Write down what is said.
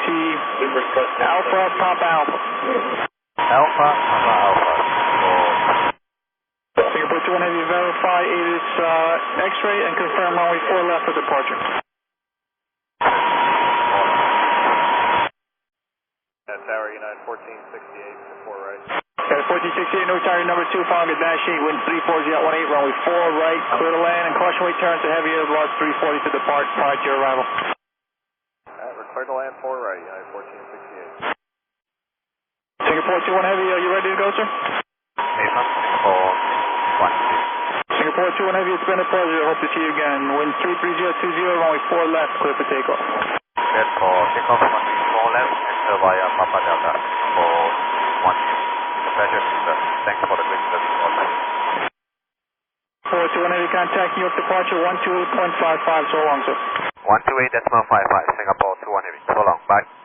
taxi Alpha Papa Alpha. Alpha Papa Alpha. Singapore 21 Heavy, verify it is X-ray and confirm runway 4 left for departure. Tower United 1468 4 right. 1468, no tower number 2, following a dash 8, wind 340 at 18, runway 4 right, clear to land, and caution weight turn to heavy air loss 340 to depart prior to your arrival. We're clear to land 4 right, United 1468. Singapore 21 Heavy, are you ready to go, sir? Singapore 1. Singapore 21 Heavy, it's been a pleasure. Hope to see you again. Wind 33020, runway 4 left, clear for takeoff. Clear for takeoff, runway 4 left, enter via Papa Delta for 1. Pleasure, sir. Thanks for the great service. 421 Heavy, contact New York departure 128.55, so long, sir. 128.55, Singapore 21 Heavy. So long, bye.